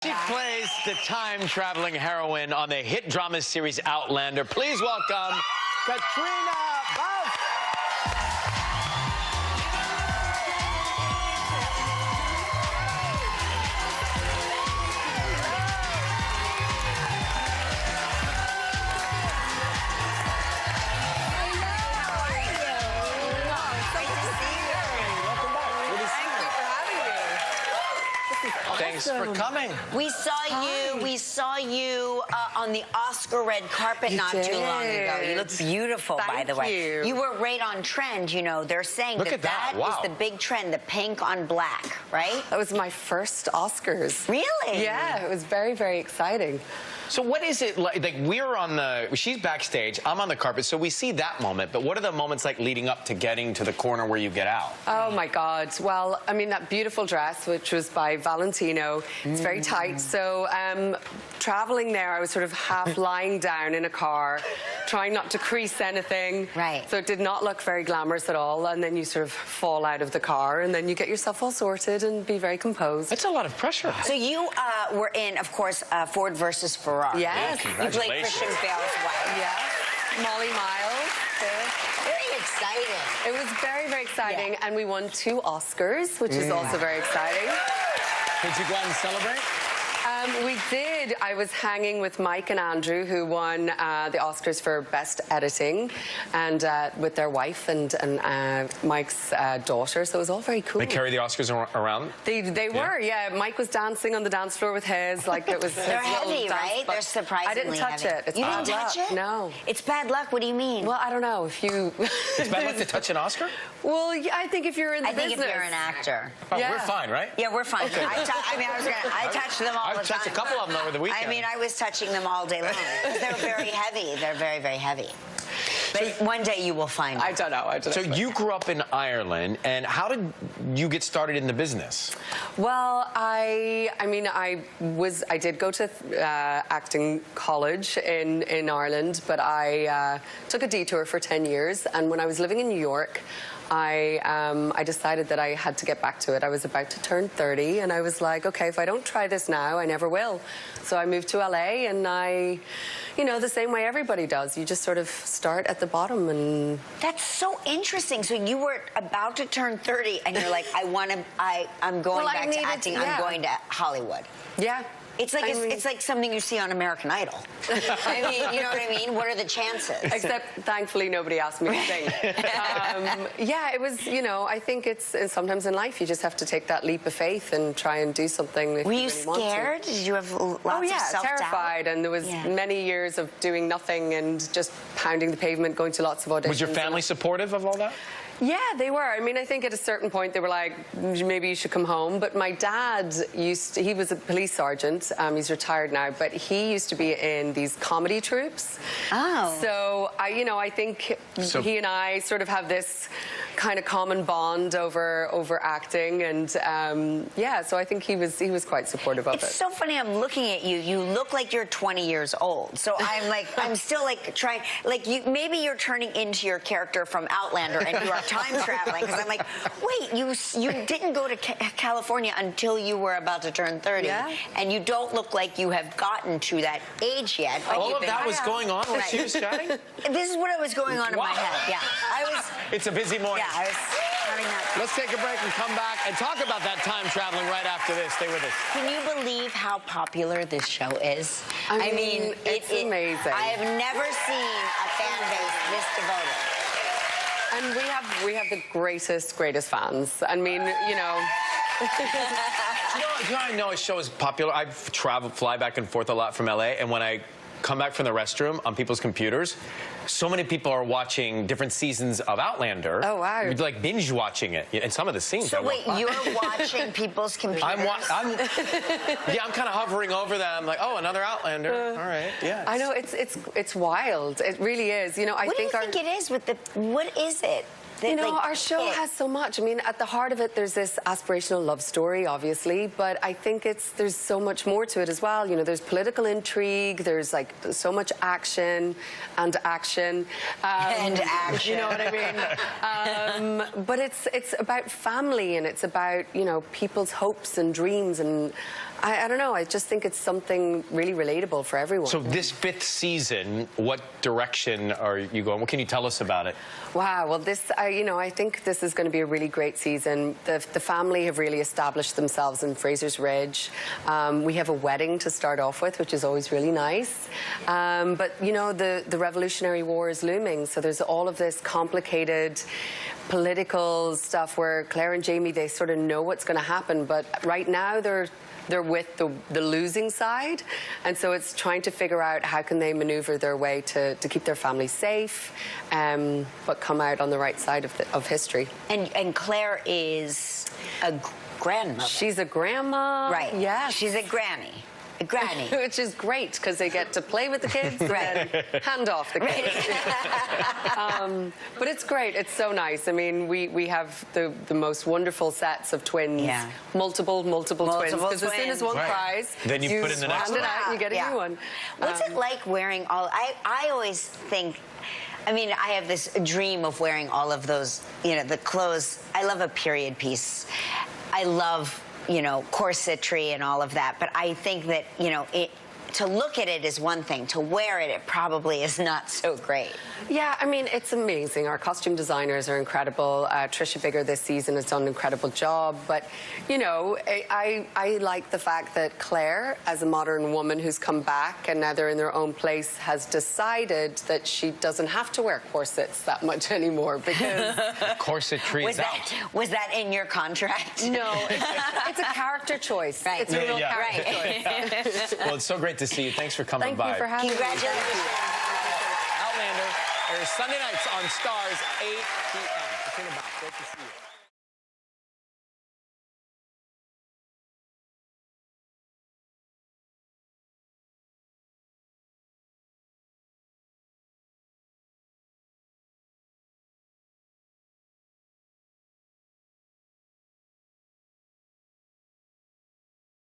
She plays the time-traveling heroine on the hit drama series Outlander. Please welcome Caitriona Balfe. Thanks for coming. We saw you on the Oscar red carpet not too long ago. You look beautiful, by the way. You were right on trend, you know. They're saying that was the big trend, the pink on black, right? That was my first Oscars. Really? Yeah, it was very, very exciting. So what is it like? We're on she's backstage, I'm on the carpet, so we see that moment, but what are the moments like leading up to getting to the corner where you get out? Oh my God. Well, I mean, that beautiful dress, which was by Valentino, it's very tight. So traveling there, I was sort of half lying down in a car, trying not to crease anything. Right. So it did not look very glamorous at all. And then you sort of fall out of the car and then you get yourself all sorted and be very composed. That's a lot of pressure. So you were in, of course, Ford versus Ferrari. Yes. You played Christian Bale's wife. Yes. Molly Miles. Very exciting. It was very, very exciting. And we won 2 Oscars, which is also very exciting. Did you go out and celebrate? We did. I was hanging with Mike and Andrew, who won the Oscars for Best Editing, and with their wife and Mike's daughter, so it was all very cool. They carry the Oscars around? They were, yeah. Mike was dancing on the dance floor with his, like it was They're heavy, right? They're surprisingly I didn't touch heavy. it. It's you bad didn't touch luck. it? No. It's bad luck? What do you mean? Well, I don't know. If you... It's bad luck to touch an Oscar? Well, yeah, I think if you're in the business... I think if you're an actor. Oh, yeah. We're fine, right? Yeah, we're fine. Okay. I touch them all the time. I've touched a couple of them over the weekend. I mean, I was touching them all day long. They're very heavy. They're very, very heavy. But one day you will find them. I don't know. So you grew up in Ireland, and how did you get started in the business? Well, I did go to acting college in Ireland, but I took a detour for 10 years, and when I was living in New York, I decided that I had to get back to it. I was about to turn 30, and I was like, okay, if I don't try this now, I never will. So I moved to LA, and you know, the same way everybody does. You just sort of start at the bottom and... That's so interesting. So you were about to turn 30, and you're like, I'm going back to acting. Yeah. I'm going to Hollywood. Yeah. It's like it's like something you see on American Idol. I mean, you know what I mean? What are the chances? Except, thankfully, nobody asked me to sing. Yeah, it was, you know, I think it's sometimes in life you just have to take that leap of faith and try and do something if Were you you really want to. scared? Did you have lots of self-doubt? Terrified, and there was many years of doing nothing and just pounding the pavement, going to lots of auditions. Was your family supportive of all that? Yeah, they were. I mean, I think at a certain point they were like, maybe you should come home. But my dad he was a police sergeant. He's retired now, but he used to be in these comedy troupes. Oh. So, I think he and I sort of have this kind of common bond over acting, and yeah, so I think he was quite supportive of it. It's so funny. I'm looking at you. You look like you're 20 years old. So I'm like, I'm still like trying. Like maybe you're turning into your character from Outlander, and you are time traveling. Because I'm like, wait, you didn't go to California until you were about to turn 30, and you don't look like you have gotten to that age yet. All of that was going on while she was chatting? This is what was going on in my head. Yeah, I was. It's a busy morning. Yeah, I was having that. Let's take a break and come back and talk about that time traveling right after this. Stay with us. Can you believe how popular this show is? I mean, it's amazing. I have never seen a fan base this devoted. And we have the greatest fans. I mean, you know. You know, I know a show is popular. I fly back and forth a lot from LA, and when I come back from the restroom on people's computers, so many people are watching different seasons of Outlander. Oh, wow. You're like binge watching it, and some of the scenes. So wait, you're watching people's computers? I'm kind of hovering over them, like, oh, another Outlander. All right, yeah. I know, it's wild. It really is. You know, what do you think it is with what is it? You know, our show has so much. I mean, at the heart of it, there's this aspirational love story, obviously, but I think there's so much more to it as well. You know, there's political intrigue, there's like so much action and action. And action. You know what I mean? But it's about family, and it's about, you know, people's hopes and dreams, and I don't know. I just think it's something really relatable for everyone. So this 5th season, what direction are you going? What can you tell us about it? Wow. Well, I think this is going to be a really great season. The family have really established themselves in Fraser's Ridge. We have a wedding to start off with, which is always really nice. But, the Revolutionary War is looming, so there's all of this complicated political stuff where Claire and Jamie, they sort of know what's going to happen, but right now they're with the losing side, and so it's trying to figure out how can they maneuver their way to keep their family safe, but come out on the right side of history. And Claire is a grandmother. She's a grandma. Right. Yeah. She's a granny. A granny. Which is great because they get to play with the kids and hand off the kids. But it's great. It's so nice. I mean, we have the most wonderful sets of twins. Yeah. Multiple twins. Because as soon as one cries, then you put in the next hand one. it out and you get a new one. What's it like wearing all? I always think. I mean, I have this dream of wearing all of those. The clothes. I love a period piece. I love. Corsetry and all of that. But I think that, to look at it is one thing. To wear it, it probably is not so great. Yeah, I mean, it's amazing. Our costume designers are incredible. Trisha Bigger this season has done an incredible job. But, I like the fact that Claire, as a modern woman who's come back and now they're in their own place, has decided that she doesn't have to wear corsets that much anymore because... Corsetry is out. Was that in your contract? No, it's a character choice. Right. It's a real character choice. Well, it's so great to see you. Thanks for coming by. Thank you for having me. Congratulations. Outlander airs Sunday nights on Stars, 8 p.m. Caitriona Balfe, great to see you.